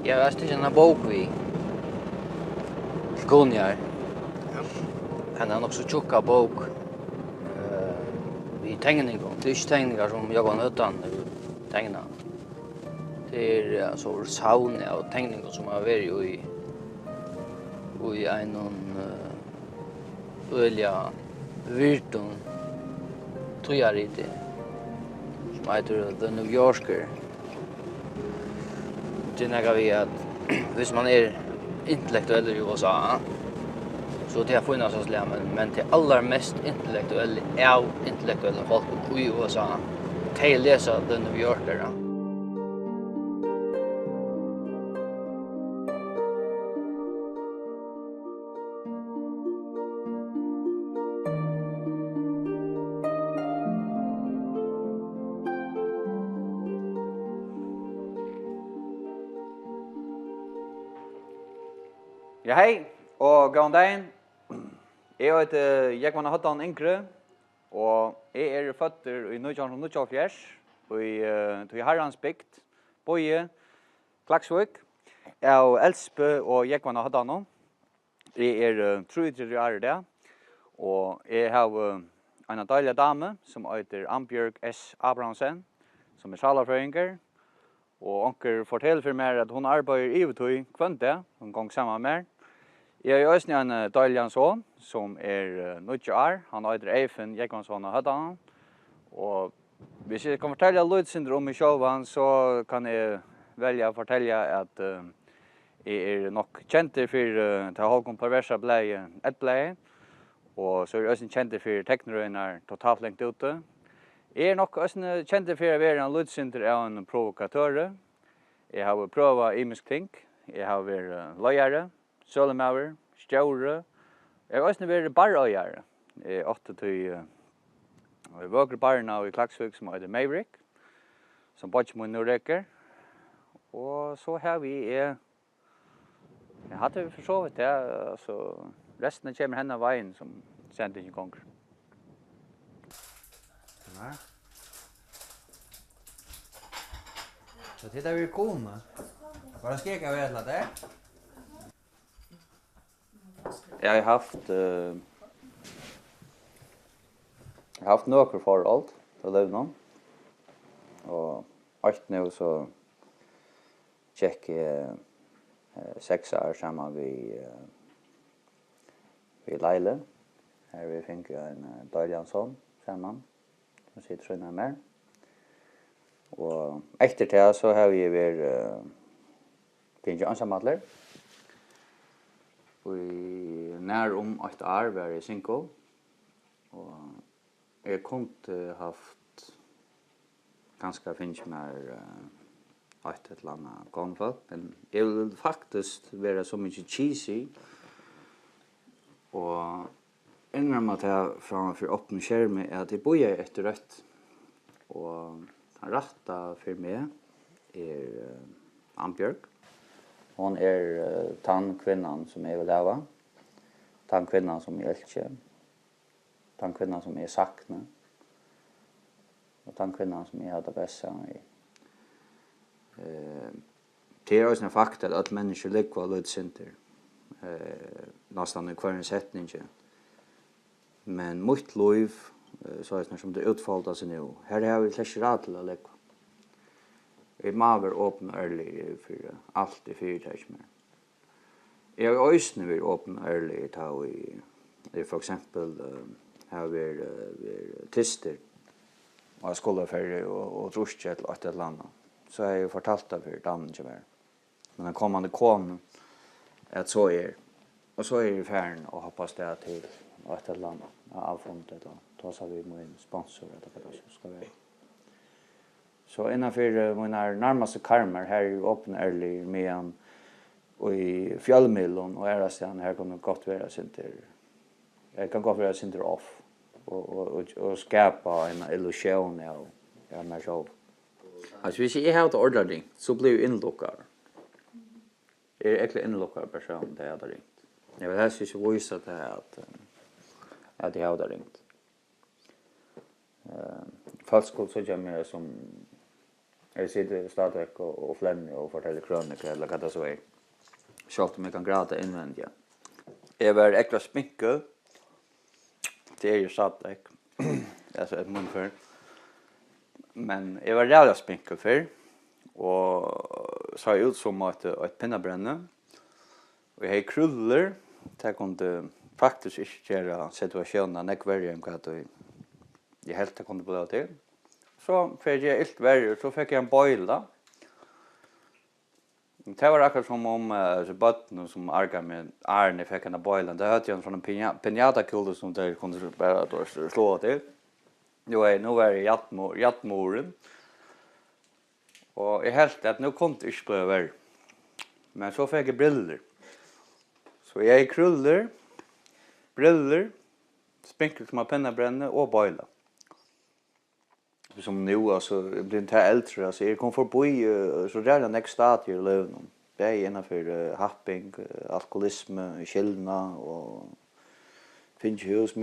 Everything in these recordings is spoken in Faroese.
Jag har stått en bok vi Gunjar. Han har också tjocka bok. Vi tegningar, det är inte tegningar som jag har utan tegna. Det är alltså saun och tegningar som har varit i en öliga virton tror det som heter The New Yorker. Det är vi att hvis man är intellektuell i USA så det har funnits oss men till allra mest intellektuella folk i USA till läsa The New Yorker. Ja, hei, og god dagen. Jeg heter Jekvann Hattan Inkre, og jeg er født i 1979, i Harransbygd, Boje, Klaksvik. Jeg er Elsbø og Jekvann Hattan. Jeg er 33 år der, og jeg har en deilig dame som heter Ambjørg S. Abrahamsen, som er salarfrøyinger. Og onker forteller for meg at hun arbeider i Ivetoy kvønte, hun går sammen med meg. Jeg er også en deilig son som er 90 år. Han heter Eifen Jekvansson og Høddan. Og hvis jeg kan fortelle litt om meg selv, så kan jeg velge å fortelle at jeg er nok kjent for til Håkon Perversa bleie et bleie. Og så er jeg også kjent for teknerøyene totalt lengt ute. Jeg er nok også kjent for å være en lydsynder av en provokatør. Jeg har prøvet imisk ting. Jeg har vært løyere, sølemauer, stjåre. Jeg har også vært barøyere. Jeg er 8 vågre barna i Klaksvik som heter Maverick, som Bodgemund nå reker. Og så har vi jeg hadde vi forsovet det, altså resten kommer henne veien som sendte ikke konger. Ja. Så tittar vi kona. Bara skeka vi alla där. Jeg har haft några forhold til løvnen. Og alt nå så tjekker jeg 6 år sammen vi Leile. Her vi fikk en deilig sånn sammen. Som sitter under mer. Og etter det så har vi vært finnes ansammadler. Og nær om 8 år var jeg single. Og jeg kunne haft ganske finnes mer et eller annet gångfolk. Men jeg vil faktisk være så mye cheesy. Og innrømmer at jeg framfor åpne skjermen er at jeg bor etter rødt. Og den rette for meg er Ambjørg. Hon er tannkvinnan som jeg vil leve. Tannkvinnan som jeg elsker. Tannkvinnan som jeg sakner. Og tannkvinnan som jeg har det beste i. Det er også en fakta at mennesker ligger og lødsynder. Nesten i hver setning. Men mitt liv, så er det som det utfolder seg nå. Her har vi slett rad til å legge. Jeg må være åpen og ærlig for alt i fyrtøys med. Jeg har også vært åpen og ærlig til å for eksempel har vært tister og skoleferie og truske til et eller annet. Så har jeg fortalt det for damen ikke mer. Men den kommende kone at så er. Og så er jeg ferdig og hoppas det til et eller annet. Jeg har avfunnet det og så har vi min sponsor etter hva det skal være. Så innenfor mine nærmeste karmer her er åpen ærlig med en og i fjallmidlen og ærestene her kan det godt være sinter. Jeg kan godt være sinter off og skapa en illusion av meg selv. Altså hvis jeg har det ordentlig, så blir jeg innlukkere. Jeg er egentlig innlukkere person det jeg har ringt. Jeg vil helst ikke vise til at jeg har det ringt. Folk skulle så gjøre mer som Jag sitter stadigt och flämmer och fortäller krönikor eller vad det så är. Så om jag kan gråta invändigt. Ja. Jag var äckla sminke. Det är ju stadigt. Alltså ett mun för. Men jag var jävla sminke för. Och så ut som ett pinnabränne. Och jag har kruller. Det kunde faktiskt inte göra situationen nekvärre än vad jag helt det kunde bli till. Så fick jag illt värre, så fick jag en boila. Det var akkurat som om bötten som argar med Arne fick en boila. Det hade jag en sån pinjata-kulde som de kunde bara slå till. Nu var det jattmoren. Och jag helt att nu kom det inte bli värre. Men så fick jag briller. Så jag är kruller, briller, sprinkler som har pennabränne och boila. Som nu, alltså, blir inte äldre, alltså, jag kom förbi så redan nästa stadier i löven. Det är innanför happing, alkoholism, skillna och finns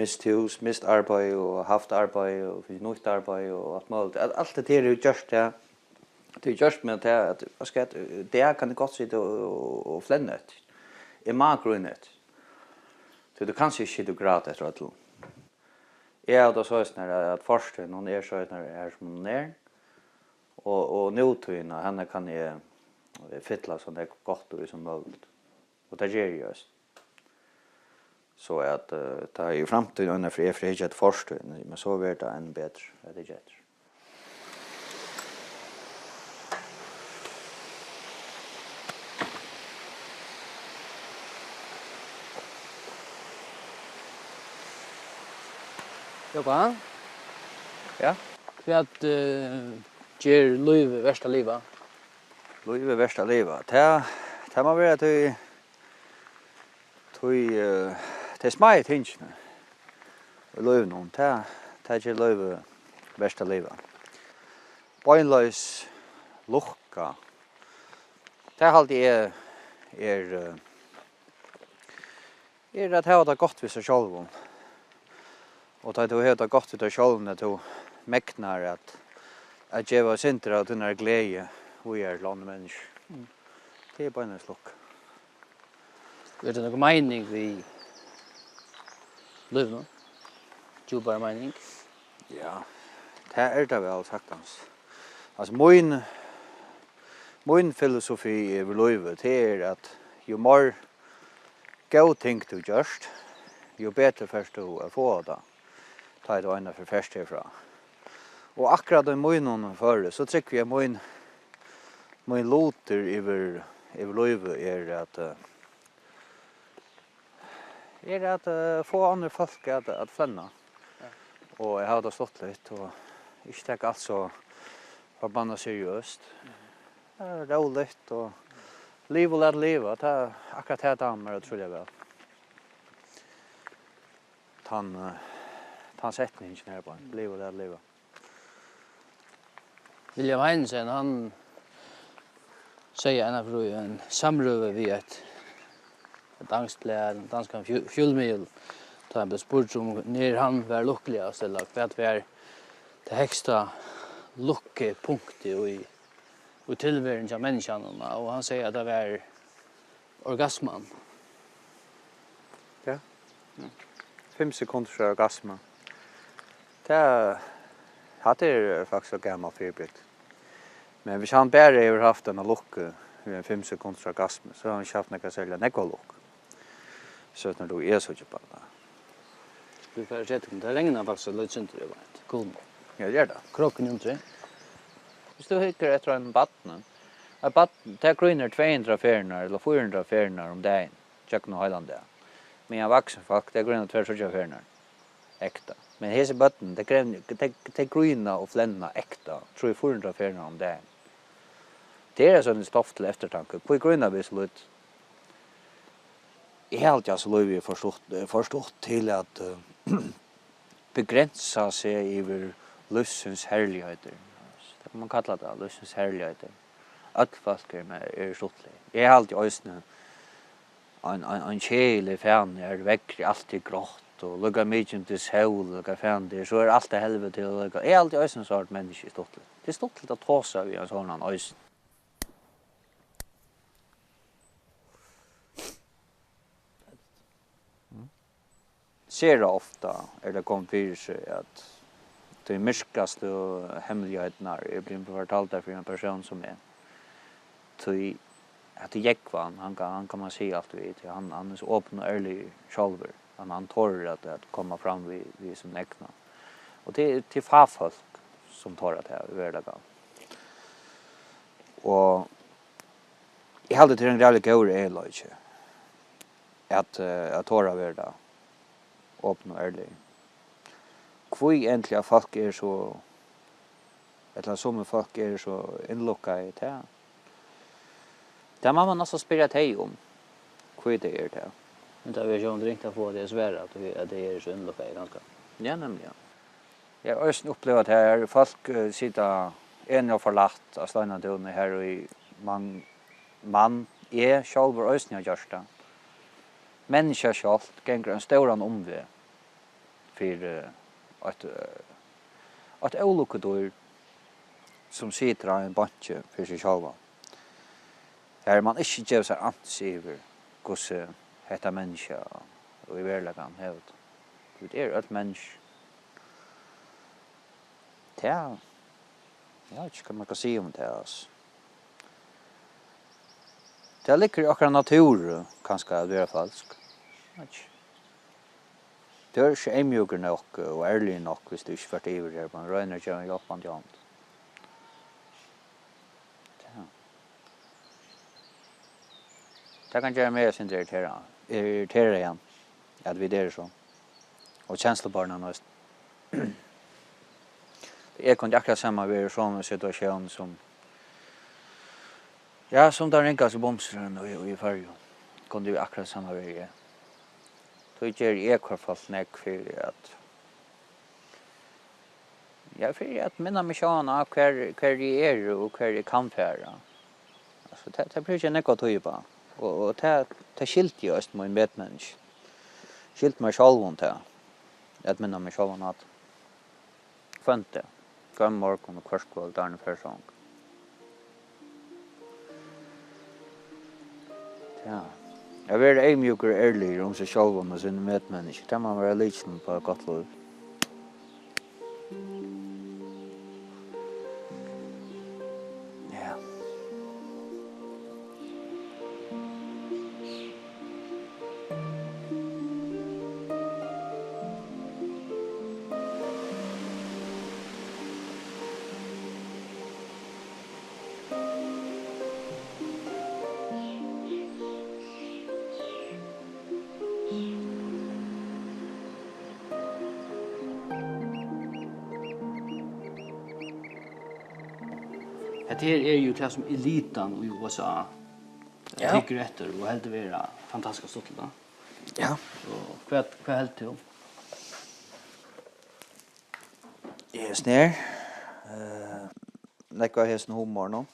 mist arbete och haft arbete och finns nytt arbete och allt möjligt. Allt det är ju just det. Det är just med det att jag ska det kan det gott sitta och flänna. I makronet. Så du kanske inte du gråta efter att jag då så att först någon är så när som hon är. Och nutiden henne kan jag fylla så det gott och som möjligt. Och det gör jag just. Så att ta i framtiden när för ett först men så blir det än bättre. Det är det. Jobba. Ja. För att ger liv värsta livet. Liv värsta livet. Det må vara att det små tingene. Liv någon det ger liv värsta livet. Beinleis lukka. Det alltid är att ha det gott vid sig själv. Och då du har det gott vid dig själv att du mäknar att geva sinter av den här glädje vi är landmänniskor. Det är bara en slok. Är det någon mening vi liv nu? Du bara mening? Ja, det är det väl sagtans. Alltså min filosofi över livet är att ju mer god ting du görst, ju bättre först du att få det. Ta det ena för först ifrån. Och akkurat i munnen för så tycker jag min låter över livet är att få andra folk att flänna. Ja. Och jag har det stått lite och inte tänka allt så förbannat seriöst. Roligt och liv och lärd livet. Akkurat här damer tror jag väl. Han sättningen här på liv och lärd livet. William Heinsen, han säger en samröve vid ett danska fjällmil. Då han blev spurt om när han var lyckligast eller vad var det högsta lyckepunktet i tillvaron av människan. Och han säger att det var orgasmen. Ja. 5 sekunder orgasmen. Det hade faktiskt så gammal förbild. Men hvis han bare har haft en lucka med en 5 sekunder orgasme, så har han ikke haft noe særlig nekvalukk. Så når du er så ikke på det. Du får sett om det regner faktisk litt synt i det. Cool. Ja, det gjør det. Krokken inte. Hvis du hikker etter en batten, det grønner 200 ferner eller 400 ferner om dagen, tjekk noe heiland det. Men en vaksen folk, det grønner 200 ferner. Ekta. Men hese batten, det grønner og flenna ekta, tror jeg 400 ferner om dagen. Det är sån stoff till eftertanke. På grund av det slut. Helt jag så vi förstått till att begränsa sig över lustens härligheter. Det kan man kalla det lustens härligheter. Att folk är stolta. Det är alltid ösnen. En kjele fan är väck alltid grått och lugga mig inte till sol och fan det så är allt helvete och är alltid ösnen sort människa stolta. Det är stort lite att ta sig vid en sån ös. Ser ofta det kom för sig att det mörkaste hemligheterna blir fortalt för en person som är till att det gick han kan man säga allt vid han är så öppen och ärlig själv han tål att komma fram vid sin egna och det är till fagfolk som tar det här i vardagen och jag hade till en grej går är lite att tåra värda öppen och ärlig kvui egentligen folk är så eller som folk är så inlockade till det man nästan spela dig om kvui det är det. Men det är ju inte riktigt få det är svårt att det är så inlockat ganska. Ja, nämligen. Jag har också upplevt här folk sitter en och förlatt av steinadunne här och i man är själv och ösnya görsta. Människa själv gänger en stor omväg för att olukador som sitter i en banke för sig själva. Här man inte ger sig ansiver hos hetta människa och i verkligheten helt. Det är ett människa. Ja, inte kan man kan säga om det alltså. Det ligger i akkurat natur kanske att vara falsk. Det är inte emjuker nog och ärlig nog hvis du inte får det över här. Man röjner inte en hjälpande hand. Det kan göra mer sin irritera igen. Att vi det så. Och känslobarnen och jag kunde akkurat samma vid en sån situation som ja, som där ringas i bomsren och i färgen. Kunde vi akkurat samma vid det. Då gör jag kvarfallt näck för att ja, för att minna mig sjön av kvar jag är och kvar jag kan färra. Alltså det blir inte näck att ta på. Och det skilt ju öst med en medmänniska. Skilt mig själv om det. Att minna mig själv om att fant det. God morgon och kvarskål där en person. Ja. Jag vill emjuker ärlig om sig själv och sin medmänniska. Det man vara liten på gott liv. Ja. Det här är ju det som elitan i USA tycker efter och helt vara fantastiskt stort då. Ja. Och vad helt till? Yes, ner. Nekva hesten humor nå.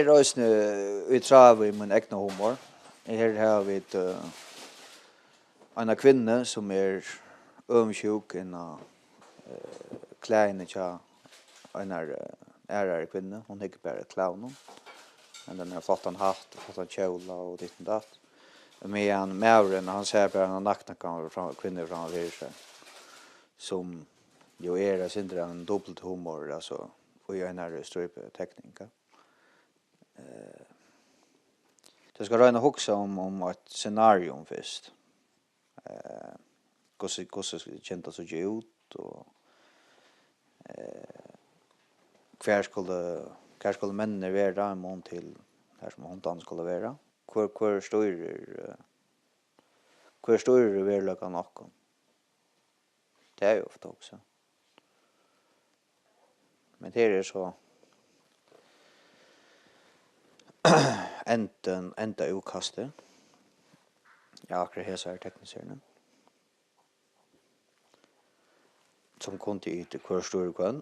Røysne utrav i min egna humor. Her har vi en kvinne som ömsjuk innan kläderna tja en ärare kvinne. Hon heter bara clown. Men den har fått en hatt, fått en kjola och ditt och datt. Men mävren, han ser bara en nakna kvinnor framför sig. Som ju syndra en dubbelt humor, alltså, och jag är ströpteknik. Det ska röna huxa om ett scenario först. Hur kända så ut och kvar skulle männen vara imon till här som hundan skulle vara. Kvar står det verkligen något. Det är ju ofta också. Men det är så enda utkastet. Jag akkurat här så här tekniserna. Som kunde yta kvar stor kvann.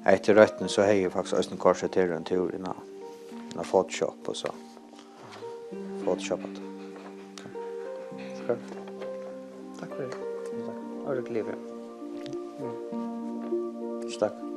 Efter rötten så har jag faktiskt östen korset till en tur innan Photoshop och så. Photoshopat. Ska. Tack för det. Tack. Har du kliver. Tack.